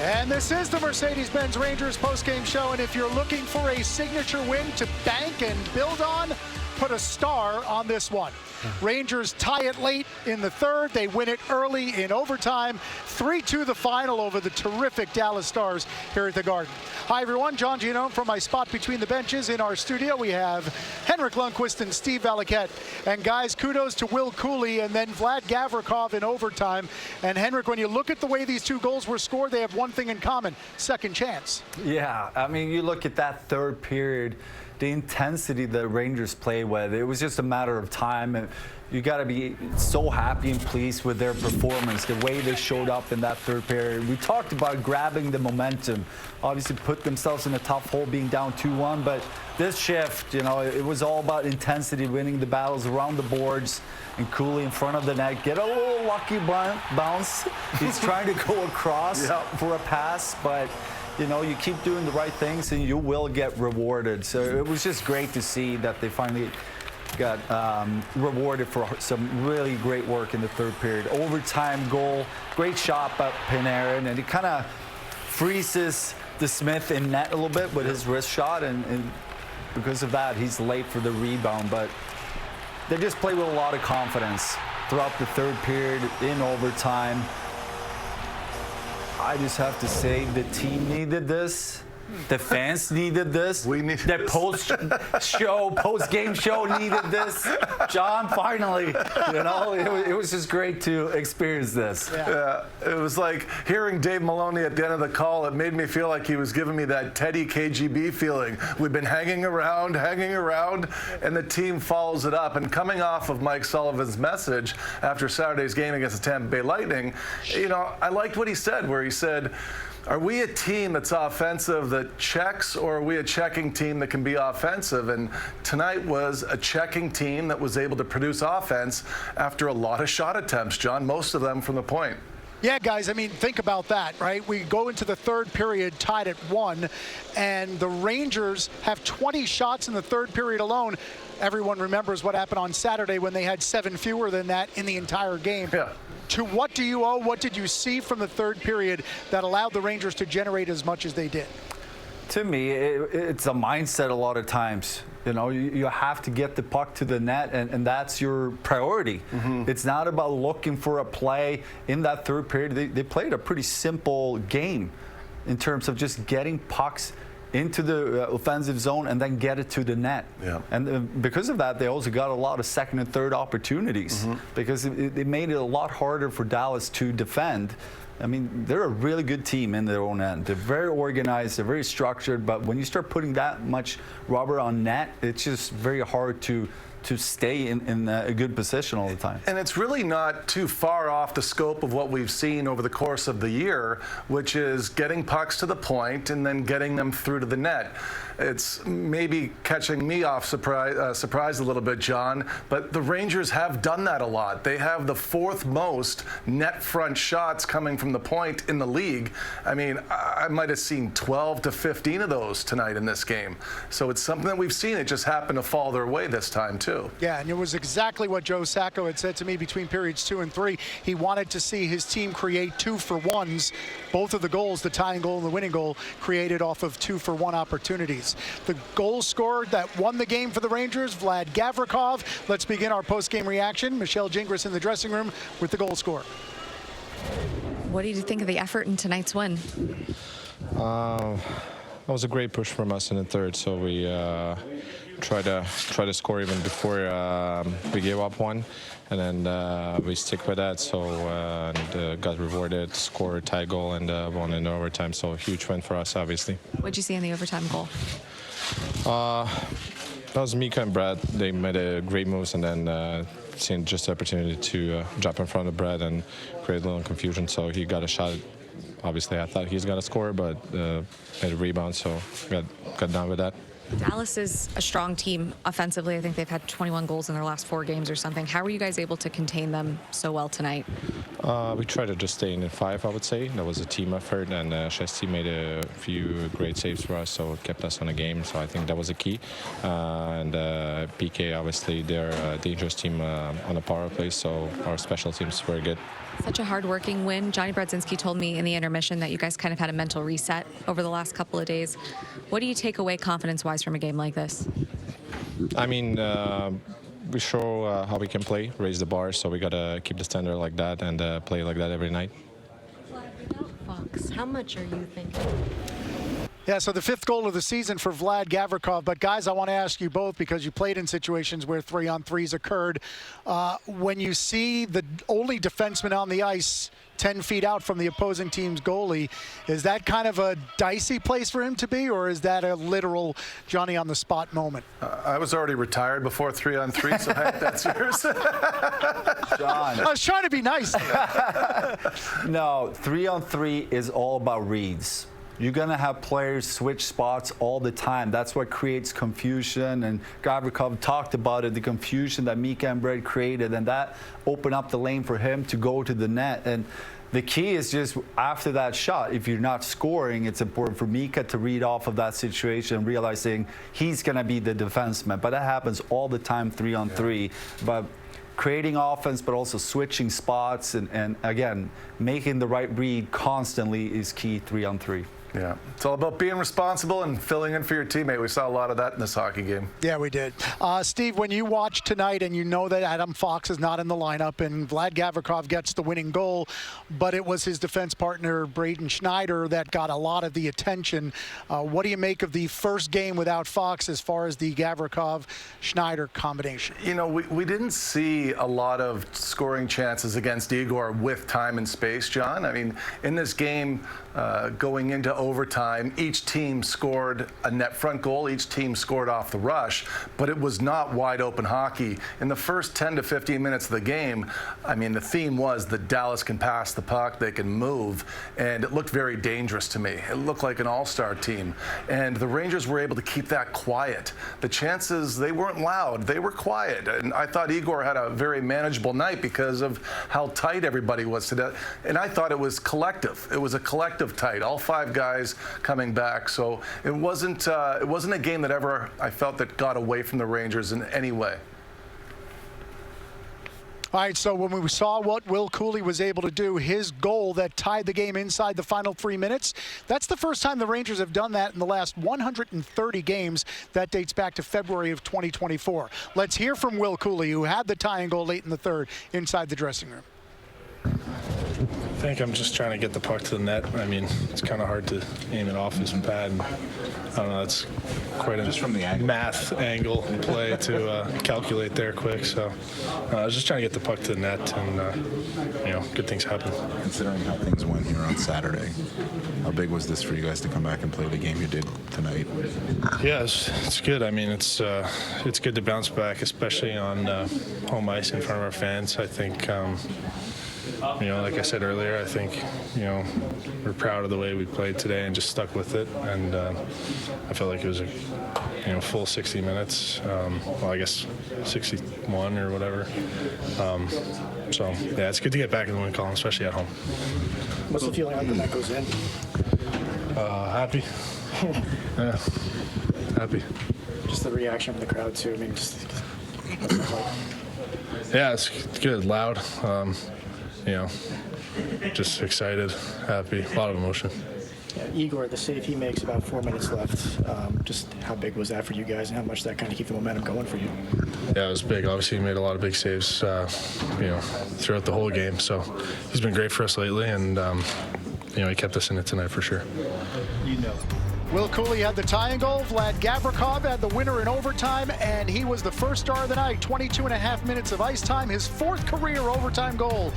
And this is the Mercedes-Benz Rangers postgame show, and if you're looking for a signature win to bank and build on, put a star on this one. Rangers tie it late in the third. They win it early in overtime. 3-2 the final over the terrific Dallas Stars here at the Garden. Hi, everyone. John Giannone from my spot between the benches. In our studio, we have Henrik Lundqvist and Steve Valiquette. And, guys, kudos to Will Cuylle and then Vlad Gavrikov in overtime. And, Henrik, when you look at the way these two goals were scored, they have one thing in common: second chance. Yeah, I mean, you look at that third period, the intensity the Rangers play with, it was just a matter of time. And you got to be so happy and pleased with their performance, the way they showed up in that third period. We talked about grabbing the momentum, obviously put themselves in a tough hole being down 2-1, but this shift, you know, it was all about intensity, winning the battles around the boards, and Cuylle in front of the net, get a little lucky bounce. He's trying to go across for a pass, but you know, you keep doing the right things and you will get rewarded. So it was just great to see that they finally got rewarded for some really great work in the third period. Overtime goal, great shot by Panarin, and he kind of freezes the Smith in net a little bit with his wrist shot, and because of that, he's late for the rebound. But they just played with a lot of confidence throughout the third period in overtime. I just have to say the team needed this. The fans needed this. We needed the this. post-game show needed this. John, finally, you know, it was just great to experience this. Yeah, it was like hearing Dave Maloney at the end of the call. It made me feel like he was giving me that Teddy KGB feeling. We've been hanging around, and the team follows it up. And coming off of Mike Sullivan's message after Saturday's game against the Tampa Bay Lightning, you know, I liked what he said, where he said, are we a team that's offensive that checks, or are we a checking team that can be offensive? And tonight was a checking team that was able to produce offense after a lot of shot attempts, John, most of them from the point. Yeah, guys, I mean, think about that, right? We go into the third period tied at 1, and the Rangers have 20 shots in the third period alone. Everyone remembers what happened on Saturday when they had 7 fewer than that in the entire game. Yeah. To what do you owe? What did you see from the third period that allowed the Rangers to generate as much as they did? To me, it's a mindset a lot of times. You know, you have to get the puck to the net, and that's your priority. It's not about looking for a play in that third period. They played a pretty simple game in terms of just getting pucks into the offensive zone and then get it to the net. Yeah. And because of that, they also got a lot of second and third opportunities because it made it a lot harder for Dallas to defend. I mean, they're a really good team in their own end. They're very organized, they're very structured, but when you start putting that much rubber on net, it's just very hard to stay in a good position all the time. And it's really not too far off the scope of what we've seen over the course of the year, which is getting pucks to the point and then getting them through to the net. It's maybe catching me off surprise a little bit, John, but the Rangers have done that a lot. They have the 4th most net front shots coming from the point in the league. I mean, I might have seen 12 to 15 of those tonight in this game. So it's something that we've seen. It just happened to fall their way this time, too. Yeah, and it was exactly what Joe Sacco had said to me between periods 2 and 3. He wanted to see his team create 2-for-1s. Both of the goals, the tying goal and the winning goal, created off of 2-for-1 opportunities. The goal scored that won the game for the Rangers, Vlad Gavrikov. Let's begin our post-game reaction. Michelle Gingras in the dressing room with the goal score. What did you think of the effort in tonight's win? That was a great push from us in the third, so we try to score even before we gave up one, and then we stick with that. So and got rewarded, scored a tie goal, and won in overtime. So a huge win for us, obviously. What did you see in the overtime goal? That was Mika and Brad. They made great moves, and then seeing just the opportunity to drop in front of Brad and create a little confusion. So he got a shot. Obviously, I thought he's got to score, but made a rebound, so got done with that. Dallas is a strong team offensively. I think they've had 21 goals in their last 4 games or something. How were you guys able to contain them so well tonight? We tried to just stay in 5, I would say. That was a team effort, and Shesty made a few great saves for us, so it kept us on the game. So I think that was a key. And PK, obviously, they're a dangerous team on the power play, so our special teams were good. Such a hard-working win. Johnny Brodzinski told me in the intermission that you guys kind of had a mental reset over the last couple of days. What do you take away confidence-wise from a game like this? I mean, we show how we can play, raise the bar, so we got to keep the standard like that and play like that every night. Without Fox, how much are you thinking? Yeah, so the 5th goal of the season for Vlad Gavrikov. But, guys, I want to ask you both, because you played in situations where 3-on-3s occurred. When you see the only defenseman on the ice 10 feet out from the opposing team's goalie, is that kind of a dicey place for him to be, or is that a literal Johnny-on-the-spot moment? I was already retired before 3-on-3, so Hank, that's yours. John. I was trying to be nice. No, 3-on-3 is all about reads. You're going to have players switch spots all the time. That's what creates confusion, and Gavrikov talked about it, the confusion that Mika and Brett created, and that opened up the lane for him to go to the net. And the key is just after that shot, if you're not scoring, it's important for Mika to read off of that situation, realizing he's going to be the defenseman. But that happens all the time, 3-on-3. But creating offense, but also switching spots, and again, making the right read constantly is key 3-on-3. Yeah, it's all about being responsible and filling in for your teammate. We saw a lot of that in this hockey game. Yeah, we did. Steve, when you watch tonight and you know that Adam Fox is not in the lineup and Vlad Gavrikov gets the winning goal, but it was his defense partner, Braden Schneider, that got a lot of the attention. What do you make of the first game without Fox as far as the Gavrikov-Schneider combination? You know, we didn't see a lot of scoring chances against Igor with time and space, John. I mean, in this game, going into overtime, each team scored a net front goal, each team scored off the rush, but it was not wide open hockey. In the first 10 to 15 minutes of the game, I mean, the theme was that Dallas can pass the puck, they can move, and it looked very dangerous to me. It looked like an all-star team, and the Rangers were able to keep that quiet. The chances, they weren't loud, they were quiet, and I thought Igor had a very manageable night because of how tight everybody was today, and I thought it was collective. It was a collective tight, all 5 guys coming back. So it wasn't a game that ever I felt that got away from the Rangers in any way. All right, so when we saw what Will Cuylle was able to do, his goal that tied the game inside the final 3 minutes, that's the first time the Rangers have done that in the last 130 games. That dates back to February of 2024. Let's hear from Will Cuylle, who had the tying goal late in the third inside the dressing room. I think I'm just trying to get the puck to the net. I mean, it's kind of hard to aim it off his pad. And I don't know, it's quite a math angle play to calculate there quick. So I was just trying to get the puck to the net, and you know, good things happen. Considering how things went here on Saturday, how big was this for you guys to come back and play the game you did tonight? Yeah, it's good. I mean, it's good to bounce back, especially on home ice in front of our fans. I think. You know, like I said earlier, I think, you know, we're proud of the way we played today and just stuck with it. And I felt like it was a, full 60 minutes. Well, I guess 61 or whatever. So, yeah, it's good to get back in the win column, especially at home. What's the feeling like when that goes in? Happy. Yeah, happy. Just the reaction from the crowd, too. I mean, just... Yeah, it's good, loud. Just excited, happy, a lot of emotion. Yeah, Igor, the save he makes about 4 minutes left. Just how big was that for you guys, and how much that kind of keep the momentum going for you? Yeah, it was big. Obviously, he made a lot of big saves, throughout the whole game. So he's been great for us lately, and he kept us in it tonight for sure. Will Cuylle had the tying goal. Vlad Gavrikov had the winner in overtime, and he was the first star of the night. 22.5 minutes of ice time, his 4th career overtime goal.